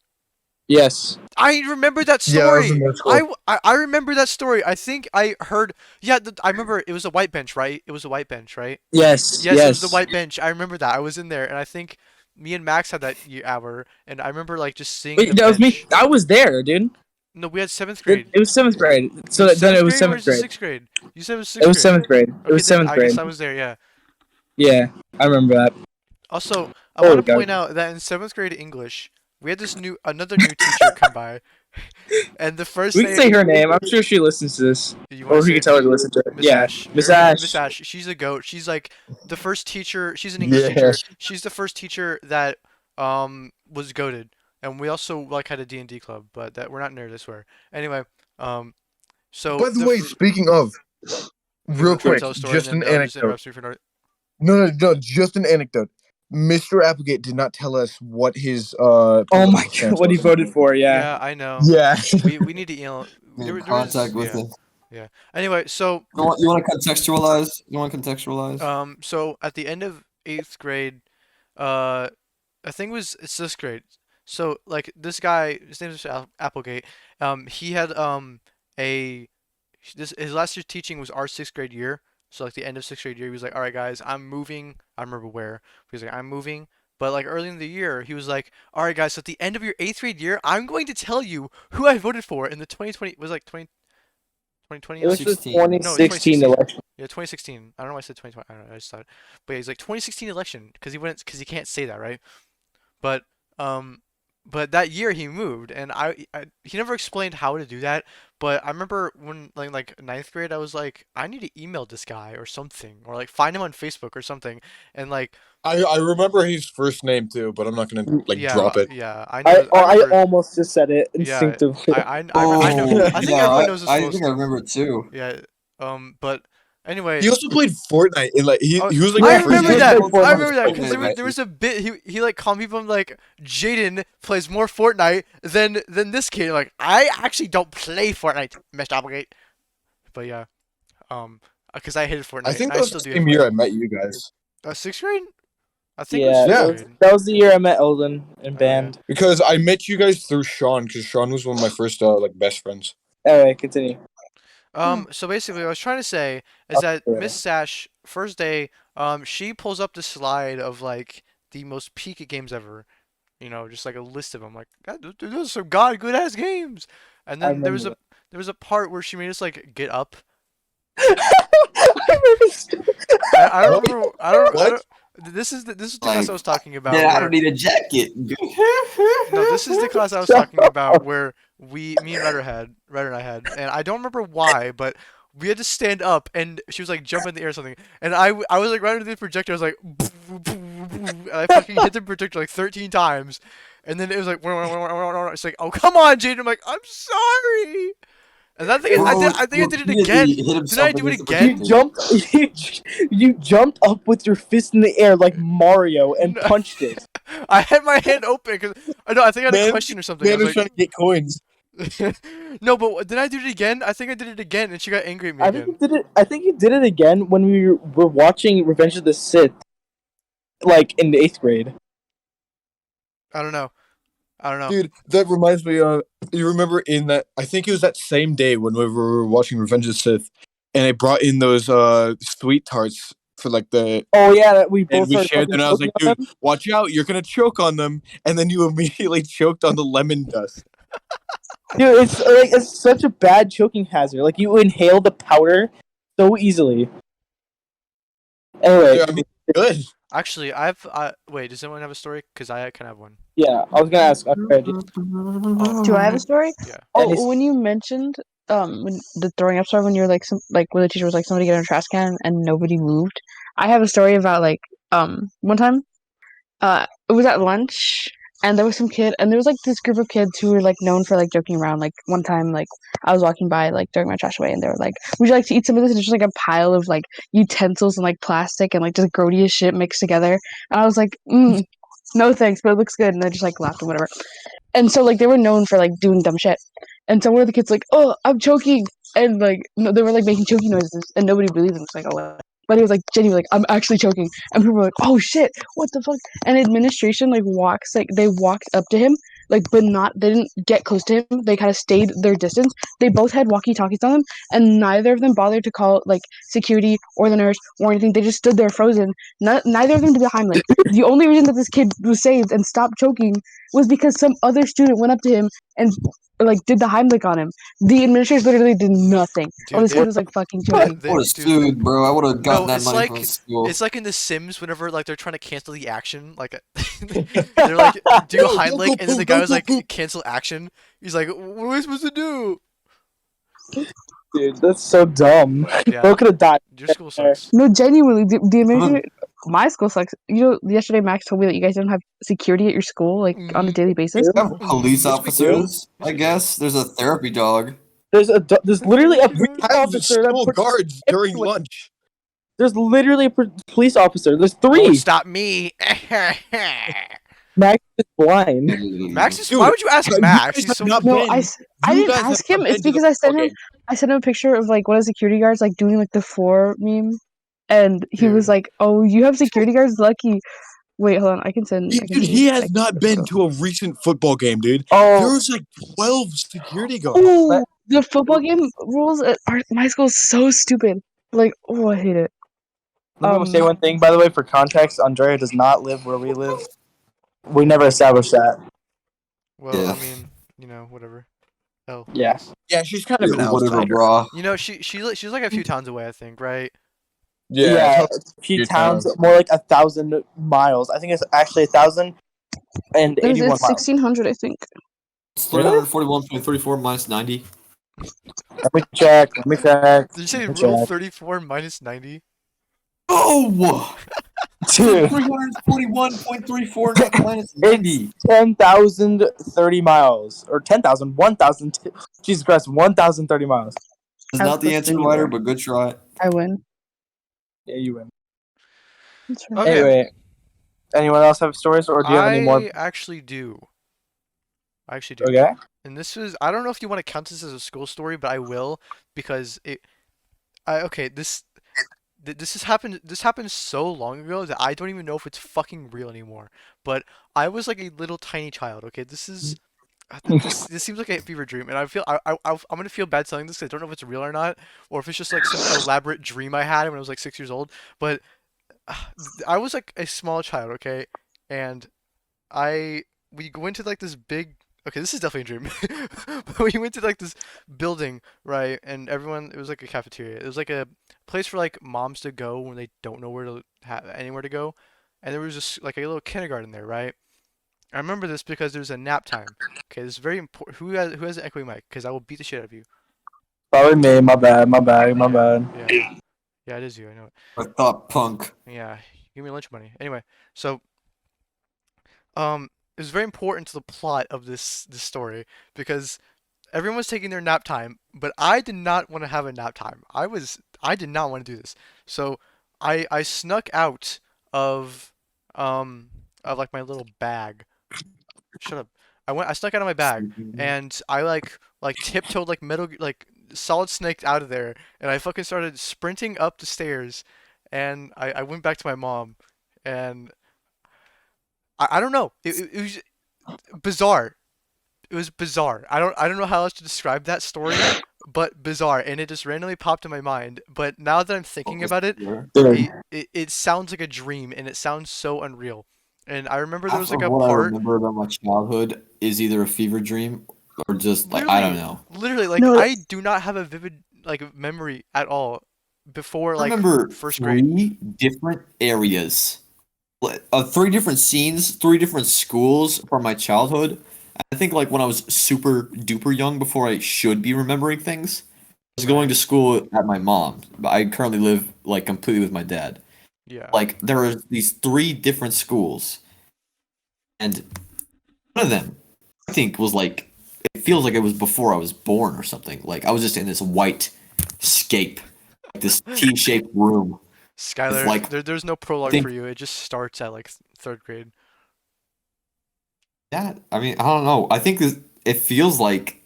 Yes. I remember that Yeah, I was story. in middle school. I remember that story. I think I heard. Yeah, I remember it was a white bench, right? It was a white bench, right? Yes. Yes, it was the white bench. I remember that. I was in there, and I think me and Max had that hour, and I remember like just seeing. Wait, the that was me. bench. I was there, dude. No, we had 7th grade. It was 7th grade. So then it was 7th grade. 6th grade. You said it was 6th It was 7th grade. It Okay, was then 7th I grade. guess I was there. Yeah. Yeah, I remember that. Also, I Oh, want to God. point out that in 7th grade English, we had another new teacher come by, and the first We day. can say her name. I'm sure she listens to this, You or wanna we say can tell her to listen to it. Miss Yeah, Ash. Miss Remember Ash. Miss Ash. She's a goat. She's like the first teacher. She's an English Yeah. teacher. She's the first teacher that was goated, and we also like had a D&D club, but that we're not near this where. Anyway, so. By the way, speaking of, real I'm trying quick, to tell a story just and an then just anecdote. interrupts me for no. No, just an anecdote. Mr. Applegate did not tell us what his Oh my political stance god, what he was. voted for? Yeah. Yeah, I know. Yeah. We need to Be in contact with yeah. it. Yeah. Anyway, so You want to contextualize? so at the end of 8th grade, I think it's 6th grade. So like this guy, his name is Applegate. He had his last year's teaching was our 6th grade year. So like the end of 6th grade year, he was like, "All right, guys, I'm moving." I remember where he was like, "I'm moving." But like early in the year, he was like, "All right, guys, so at the end of your 8th grade year, I'm going to tell you who I voted for in the 2020 was like 2020 It was the 16. 2016 No, election. Yeah, 2016. I don't know why I said 2020. I don't know. I just thought. But yeah, he's like 2016 election because he can't say that, right? But but that year he moved, and he never explained how to do that. But I remember when like 9th grade, I was like, I need to email this guy or something, or like find him on Facebook or something, and like I remember his first name too, but I'm not gonna yeah, drop it. yeah, I I know. I remember. almost just said it Yeah, instinctively. I know. I think everyone knows this. I Most. think I remember it too. Yeah. But anyway. He also played Fortnite, and like he was like. I the first remember guy that. to play I Fortnite. remember that because Okay, there was a bit he like called people like Jaiden plays more Fortnite than this kid. Like I actually don't play Fortnite, Mr. Applegate. But yeah, because I hated Fortnite. I think and that was still the do same hate year I Fortnite. met you guys. 6th grade? I think Yeah, it was 5th Yeah. grade. that was the year I met Eldon in yeah. band. Because I met you guys through Sean, because Sean was one of my first like best friends. All right, continue. So basically, what I was trying to say is that Okay. Miss Sash, first day, she pulls up the slide of like the most peak games ever. You know, just like a list of them. Like, God, those are some good ass games. And I then there was remember a part where she made us like get up. I remember. I don't remember. I don't. What? This is the class I was talking about. Yeah, I where- don't need a jacket. No, this is the class I was talking about where me and Ryder and I had, and I don't remember why, but we had to stand up, and she was like jump in the air or something, and I was like right under the projector, I was like, and I fucking hit the projector like 13 times, and then it was like, it's like, oh come on, Jaiden, I'm like, I'm sorry, and I think I did it again. Did I do it again? You jumped up with your fist in the air like Mario and No. punched it. I had my hand open because I think I had a question or something. I Man was was trying to get coins. like, no, but did I do it again? I think I did it again, and she got angry at me I again. think you did it. I think you did it again when we were watching Revenge of the Sith, like in the 8th grade. I don't know. Dude, that reminds me of, you remember in that, I think it was that same day when we were watching Revenge of the Sith, and I brought in those sweet tarts for like the, Oh yeah, we both and we started shared them, and I was like, fucking dude, watch out, you're gonna choke on them, and then you immediately choked on the lemon dust. Dude, it's such a bad choking hazard. Like you inhale the powder, so easily. Anyway, Yeah, I mean, good. Actually, wait. Does anyone have a story? Cause I can have one. yeah, I was gonna ask. Okay, Oh, Do I have a story? yeah. Any- Oh, when you mentioned when the throwing up story, when you're like when the teacher was like somebody get in a trash can and nobody moved. I have a story about like one time it was at lunch and there was some kid and there was like this group of kids who were like known for like joking around. Like one time like I was walking by like throwing my trash away and they were like, would you like to eat some of this? And it's just like a pile of like utensils and like plastic and like just grody as shit mixed together. And I was like, no thanks, but it looks good. And I just like laughed and whatever. And so like they were known for like doing dumb shit. And so one of the kids like, oh, I'm choking, and like no, they were like making choking noises, and nobody believed him. It's like, oh, what? But he was like genuinely like, I'm actually choking, and people were like, oh shit, what the fuck? And administration like they walked up to him, like, but not they didn't get close to him. They kind of stayed their distance. They both had walkie talkies on them, and neither of them bothered to call like security or the nurse or anything. They just stood there frozen. Neither of them did the Heimlich. The only reason that this kid was saved and stopped choking was because some other student went up to him and like did the Heimlich on him. The administrators literally did nothing. Dude, Oh, this they- kid was like fucking I choking. would have dude. sued, bro. I would have gotten No, that money from school. it's like in The Sims whenever like they're trying to cancel the action, like they're like do Go, Heimlich, go, go, and then the go, guy was go, like go. cancel action. He's like, what am I supposed to do? dude, that's so dumb. Yeah, Bro could have died. your school sucks. No, genuinely, the administrator. My school sucks. You know, yesterday Max told me that you guys don't have security at your school like on a daily basis. We have police Yes, we do. officers, I guess. There's a therapy dog. There's literally a We police Have the officer. school guards during lunch. There's literally a police officer. There's Won't three. stop me. Max is blind. Max is. Dude, Why would you ask you Max? guys He's have so. not No, been- I you didn't guys have ask him. not It's been to the because I sent football him. I sent him a picture of like one of the security guards like doing like the four meme, and he was Dude. like, "Oh, you have security guards? Lucky." Wait, hold on. I can send. I can Dude, send he you, has like, not the been photo. to a recent football game, dude. Oh, There's like 12 security guards. Oh, the football game rules at my school is so stupid. Like, oh, I hate it. let me say one thing, by the way, for context. Andrea does not live where we live. We never established that. Well, Yeah. I mean, whatever. Oh. Yeah. Yeah, she's kind of an Whatever, outsider. bro. She's like a few towns away, I think, right? Yeah, a few few towns, towns. more like 1,000 miles. I think it's actually 1,081 It's miles. 1600, I think. It's Really? 341.34 minus 90. Let me check. Let me check. Did you say Let me rule check. 34 minus 90? Oh! Dude, 341.34 minus 90. 10,030 miles. Or 10,000. 1,000. Jesus Christ, 1,030 miles. It's I not the was answer, thinking you Ryder, were. but good try. I win. Yeah, you win. That's right. Okay. Anyway, anyone else have stories, or do you have any more? I actually do. Okay. And this is, I don't know if you want to count this as a school story, but I will, because this has happened. This happened so long ago that I don't even know if it's fucking real anymore. But I was like a little tiny child. Okay, this seems like a fever dream, and I'm gonna feel bad telling this 'cause I don't know if it's real or not, or if it's just like some elaborate dream I had when I was like 6 years old. But I was like a small child, okay, and we went to like this big. Okay, this is definitely a dream. But we went to like this building, right? And it was like a cafeteria. It was like a place for like moms to go when they don't know where to have anywhere to go. And there was just like a little kindergarten there, right? I remember this because there's a nap time. Okay, this is very important. Who has an echoing mic? Because I will beat the shit out of you. Probably me. My bad. My bad. My Yeah, bad. Yeah, yeah, it is you. I know it. I thought punk. Yeah, give me lunch money. Anyway, so it was very important to the plot of this story because everyone was taking their nap time, but I did not want to have a nap time. I did not want to do this. So I snuck out of like my little bag. Shut up. I snuck out of my bag and I like tiptoed like solid snaked out of there, and I fucking started sprinting up the stairs, and I went back to my mom, and I don't know. It was bizarre. It was bizarre. I don't know how else to describe that story, but bizarre, and it just randomly popped in my mind. But now that I'm thinking about it, Dude. it sounds like a dream, and it sounds so unreal. And I remember there was Half like of a what I part. remember about my childhood is either a fever dream or just like I don't know. Literally, like No, I do not have a vivid like memory at all. before I like remember first grade. 3 different areas, 3 different scenes, 3 different schools from my childhood. I think like when I was super duper young, before I should be remembering things, I was going Right. to school at my mom. But I currently live like completely with my dad. Yeah. Like there were these 3 different schools, and one of them I think was like it feels like it was before I was born or something. Like I was just in this white scape, like this T-shaped room with Skyler, like there's no I prologue for think you. It just starts at like third grade. that I mean I don't know. I think it feels like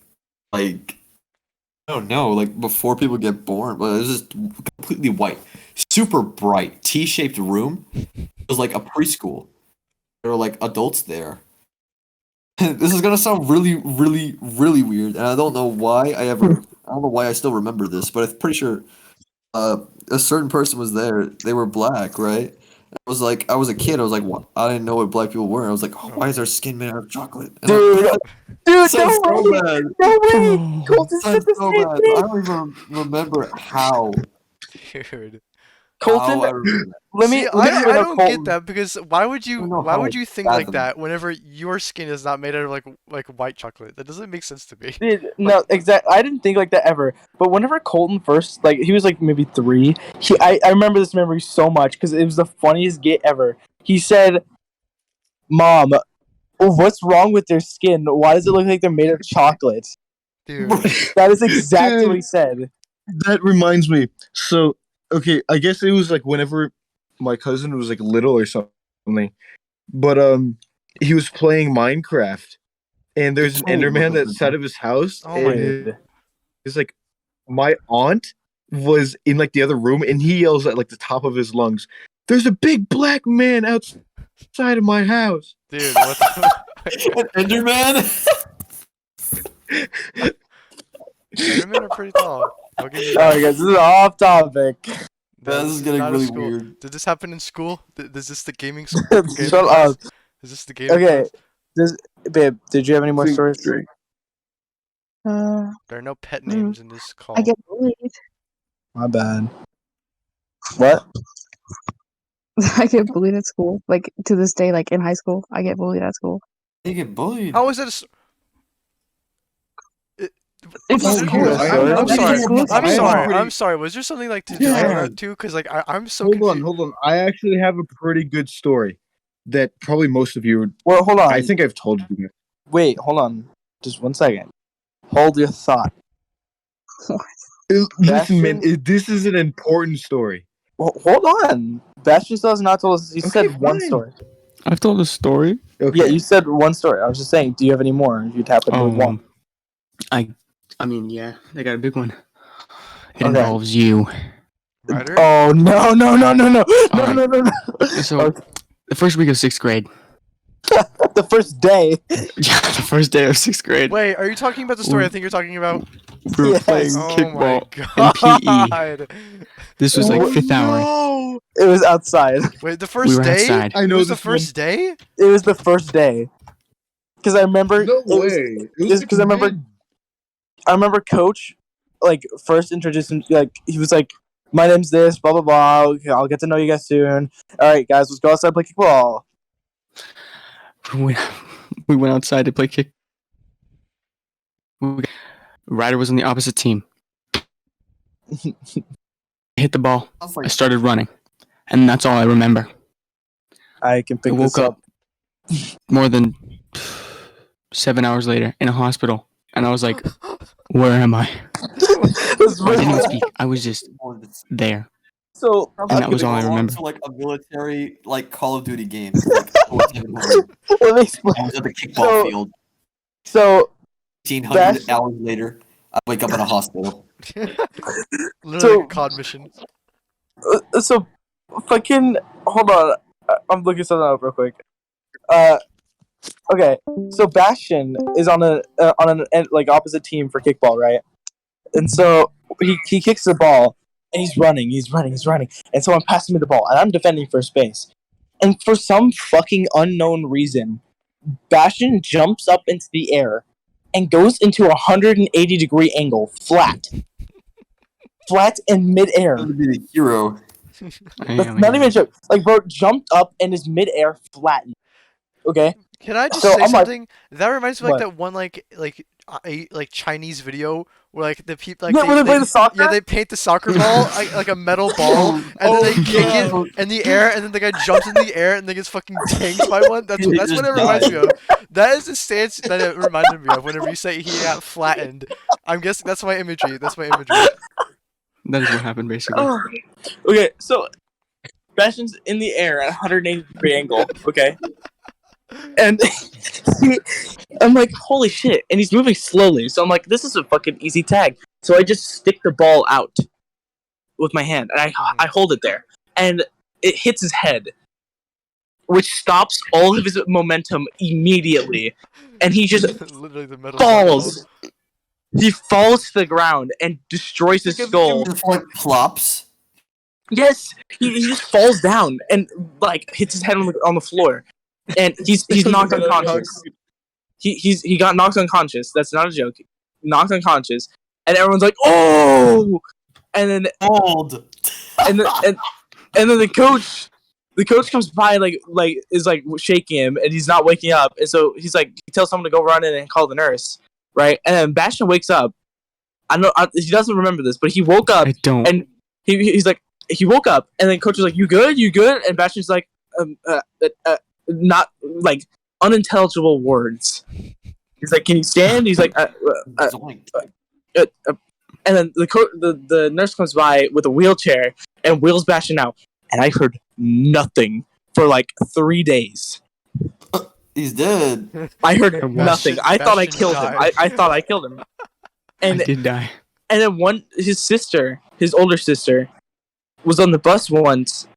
I don't know, like before people get born, but it was just completely white, super bright, T-shaped room. It was like a preschool. There were like adults there. This is gonna sound really, really, really weird, and I don't know why I don't know why I still remember this, but I'm pretty sure uh, a certain person was there. They were black, right? I was a kid. I was like, what? I didn't know what black people were. I was like, oh, why is their skin made out of chocolate? And Dude, it dude, sounds no so way, bad. no way. Bro. Colton said Sounds the so same bad. thing. I don't even remember Dude. Colton, how I remember that. See, let me hear I about don't get Colton. that because I don't know why how would I you think like fathomed. that whenever your skin is not made out of like white chocolate? That doesn't make sense to me. Dude, Like, no, exactly. I didn't think like that ever. But whenever Colton first, like, he was like maybe 3. I remember this memory so much because it was the funniest get ever. He said, "Mom, what's wrong with their skin? Why does it look like they're made of chocolate?" dude. That is exactly what Dude, he said. that reminds me. So, okay, I guess it was like whenever my cousin was like little or something, but he was playing Minecraft, and there's an Playing with Enderman us. outside of his house, Oh my. and Dude. it's like my aunt was in like the other room, and he yells at like the top of his lungs, "There's a big black man outside of my house." Dude, what the An Enderman. Endermen are pretty tall. I'll give you Alright, that. guys, this is off topic. Yeah, This this is is getting not a really school. weird. Did this happen in school? Is this the Shut gaming class? up. Is this the gaming Okay, class? babe, did you have any more stories? Uh, There are no pet mm, names in this I call. get bullied. My bad. What? I get bullied at school. Like to this day, like in high school, I get bullied at school. They get bullied. How is that it, It's Oh, a school. yeah, I I'm, have I'm it's a sorry. school. I'm I have a sorry. pretty- I'm sorry. Was there something like to Yeah. defend Yeah. that too? Because like I'm so Hold confused. on. I actually have a pretty good story that probably most of you would. Well, hold on. I think I've told you. Wait, hold on. Just 1 second. Hold your thought. Listen, man, Bastian- this is an important story. Hold on. Bastian still has not told us. You Okay, said one fine. story. I've told a story. Okay. Yeah, you said one story. I was just saying, do you have any more? You'd happen to Oh, one. I mean, yeah, they got a big one. It Okay. involves you. Ryder? Oh no no no no no no Alright. no no no! So, Okay. the first week of 6th grade. The first day. Yeah, the first day of 6th grade. Wait, are you talking about the story I think you're talking about? We were Yes. playing Oh my kickball in PE. god. This was like Oh, 5th hour. No. It was outside. Wait, the We first were day? outside. I It know was the this one. first day? It was the first day. Because I remember. No it was- way. It's because I remember Coach, like, first introduced him. Like, he was like, "My name's this. Blah blah blah. Okay, I'll get to know you guys soon. All right, guys, let's go outside and play kickball." We went outside to play kick. Ryder was on the opposite team. I hit the ball. Sounds I like started running. And that's all I remember. I can pick I woke this up. More than 7 hours later in a hospital. And I was like, where am I? That's I didn't even really- speak. I was just there. So And that was all I remember. To like a military like Call of Duty game. It's like, what's happening? let me explain. I was at the kickball So- field. So 1,500 Bash- hours later, I wake up in a hospital. Literally a COD mission. so fucking hold on. I'm looking something up real quick. Okay. So Bastian is on an like opposite team for kickball, right? And so he kicks the ball and he's running. And someone passes me the ball and I'm defending first base. And for some fucking unknown reason, Bastian jumps up into the air and goes into a 180-degree angle flat. flat in midair. That would be the hero. That's not even a joke. Like, bro, jumped up and is midair flattened. Okay. Can I just So say I'm like, something? That reminds me of, like, what? that one like Chinese video where like the people Yeah, when they play the soccer? yeah, they paint the soccer ball like a metal ball, and then they kick it in the air, and then the guy jumps in the air and then gets fucking tanked by one. That's He what just it reminds died. me of. That is the stance that it reminded me of whenever you say he got flattened. I'm guessing that's my imagery. That's my imagery. That is what happened, basically. Oh. Okay, so Bastian's in the air at 180 degree angle. Okay. And I'm like, holy shit. And he's moving slowly. So I'm like, this is a fucking easy tag. So I just stick the ball out with my hand. And I hold it there. And it hits his head, which stops all of his momentum immediately. And he just Literally the metal falls. He falls to the ground and destroys his skull. Just like plops. Yes, he just falls down and like hits his head on the floor. And he's knocked unconscious. He got knocked unconscious. That's not a joke. Knocked unconscious, and everyone's like, "Oh!" And then Old. and then the coach comes by like is like shaking him, and he's not waking up. And so he tells someone to go run in and call the nurse, right? And then Bastian wakes up. He doesn't remember this, but he woke up. I don't. And he's like he woke up, and then coach was like, "You good? You good?" And Bastian's like, not like unintelligible words. He's like, "Can you stand?" He's like, Zoink. and then the nurse comes by with a wheelchair and wheels Bastian out, and I heard nothing for like 3 days. He's dead. I heard Bastian- nothing. I thought I killed him. died. I thought I killed him. I And did die. and then his older sister, was on the bus once,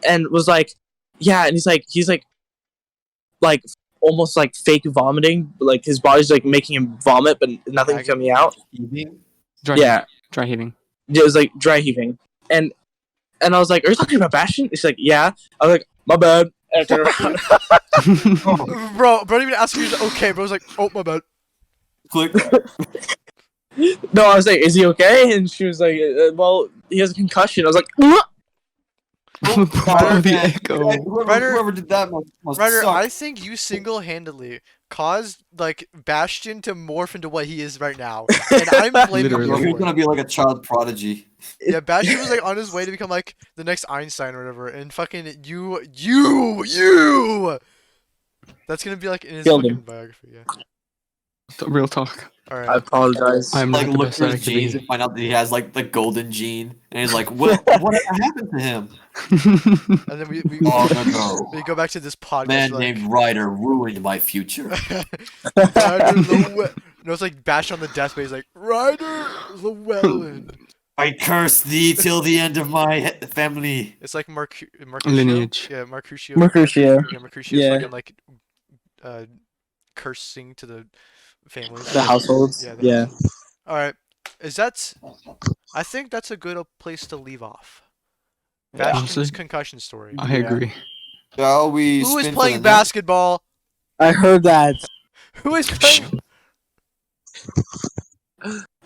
and was like, yeah, and he's like almost like fake vomiting, like his body's like making him vomit, but nothing's coming out. Dry heaving. It was like dry heaving, and I was like, "Are you talking about Bastian?" She's like, "Yeah." I was like, "My bad." And I turned around. Bro, don't even ask me. Okay, bro. I was like, oh my bad. Click. No, I was like, "Is he okay?" And she was like, "Well, he has a concussion." I was like, Bro, the echo. Whoever did that must Ryder, suck. I think you single-handedly caused like Bastian to morph into what he is right now, and I'm blaming Literally. Bro, you he's for gonna it. be like a child prodigy. Yeah, Bastian was like on his way to become like the next Einstein or whatever, and fucking you. That's gonna be like in his Killed fucking him. biography. Yeah. Real talk. All I right. apologize. I'm Like not the look best for that I his could genes be. and find out that he has like the golden gene, and he's like, what happened to him? And then we Long ago, we go back to this podcast. man like, named Ryder ruined my future. Ryder Llewellyn. No, it's like Bastian on the deathbed. He's like Ryder Llewellyn. I curse thee till the end of my family. It's like Mercutio. Lineage. Yeah, Mercutio. Mercutio. Yeah, Mercutio's Yeah. fucking like cursing to the families. The households. Yeah, Yeah. All right. I think that's a good place to leave off. Yeah. Bastian's Honestly, concussion story. I agree. Shall we? Who is spin for playing the next- basketball? I heard that. Who is playing?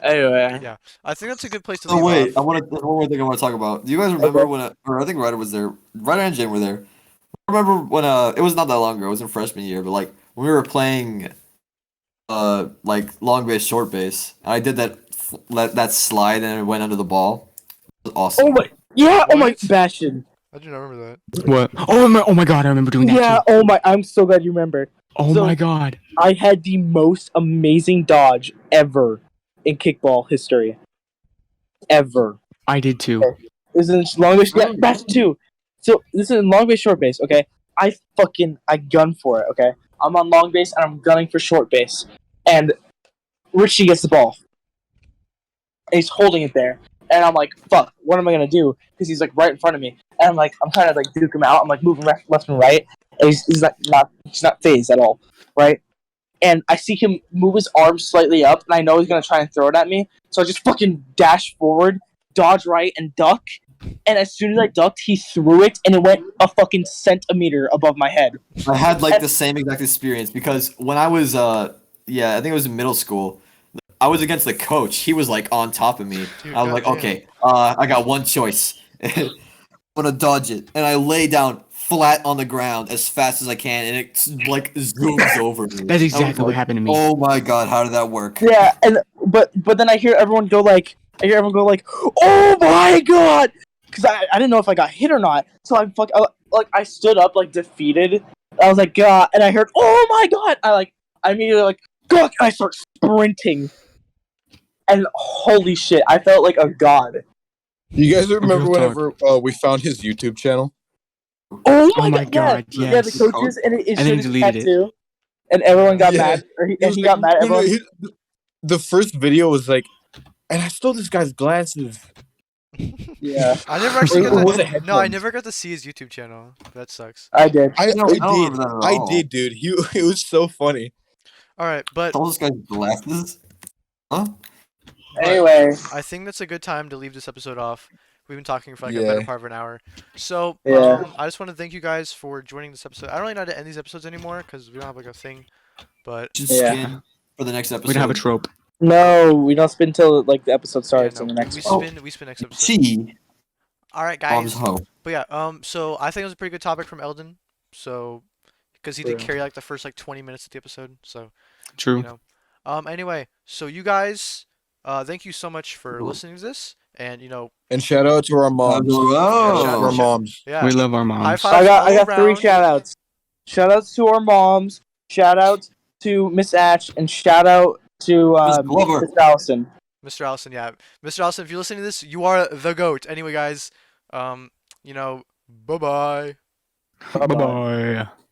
Anyway. Yeah, I think that's a good place to Oh leave wait, off. there's one more thing I want to talk about. Do you guys remember or I think Ryder was there. Ryder and Jaiden were there. I remember when it was not that long ago. It was in freshman year, but like when we were playing, like long base, short base. And I did that slide and it went under the ball. It was awesome. Oh my. Yeah. Oh my. What? Bastian. I do not remember that. What? Oh my god, I remember doing that Yeah. too. Oh my. I'm so glad you remember. Oh So- my god. I had the most amazing dodge ever in kickball history. Ever. I did too. This is in long base. Yeah, Bastian too. So this is in long base, short base. Okay. I gun for it. Okay. I'm on long base and I'm gunning for short base, and Richie gets the ball. And he's holding it there, and I'm like, "Fuck! What am I gonna do?" Because he's like right in front of me, and I'm like, I'm trying to like duke him out. I'm like moving left and right, and he's like he's not phased at all, right? And I see him move his arms slightly up, and I know he's gonna try and throw it at me. So I just fucking dash forward, dodge right, and duck. And as soon as I ducked, he threw it, and it went a fucking centimeter above my head. I had like the same exact experience because when I was I think it was in middle school. I was against the coach. He was like on top of me. Dude, I was like, goddamn. okay, I got one choice. I'm gonna dodge it, and I lay down flat on the ground as fast as I can, and it like zooms over me. That's I was exactly what like, happened to me. oh my god, how did that work? Yeah, and but then I hear everyone go like, oh my god, because I didn't know if I got hit or not. So I stood up like defeated. I was like, God, and I heard, oh my god. I immediately like, God, and I start sprinting. And holy shit, I felt like a god. You guys remember Real talk. whenever we found his YouTube channel? Oh Oh my my god, god, yeah, the yes. coaches, and it And then showed he his deleted it. tattoo, and everyone got Yeah. mad, It and was he like, got mad at no, everyone. the first video was like, and I stole this guy's glasses. Yeah, I never actually Or was got it to. No, I headphones? never got to see his YouTube channel. That sucks. I did. I don't remember that at all. did, dude. It was so funny. All right, but Stole this guy's glasses? Huh? Anyway, I think that's a good time to leave this episode off. We've been talking for like a Yeah. better part of an hour. So, Yeah. I just want to thank you guys for joining this episode. I don't really know how to end these episodes anymore because we don't have like a thing. But Just Yeah. skin for the next episode. We don't have a trope. no, we don't spin until like the episode yeah, starts no, in the next we one. spin next episode. She All right, Bob's guys. hoe. But yeah, so I think it was a pretty good topic from Eldon. So, because he did Yeah. carry like the first like 20 minutes of the episode. So, True. you know. Anyway, so you guys, thank you so much for listening to this, and And shout out to our moms. Oh. shout- Our shout- moms. yeah. We love our High moms. fives I all got 3 around. shout outs. Shout outs to our moms, shout outs to Miss Ash, and shout out to Miss Glover. Miss Allison. Mr. Allison, yeah. Mr. Allison, if you're listening to this, you are the GOAT. Anyway, guys, bye-bye. Bye bye.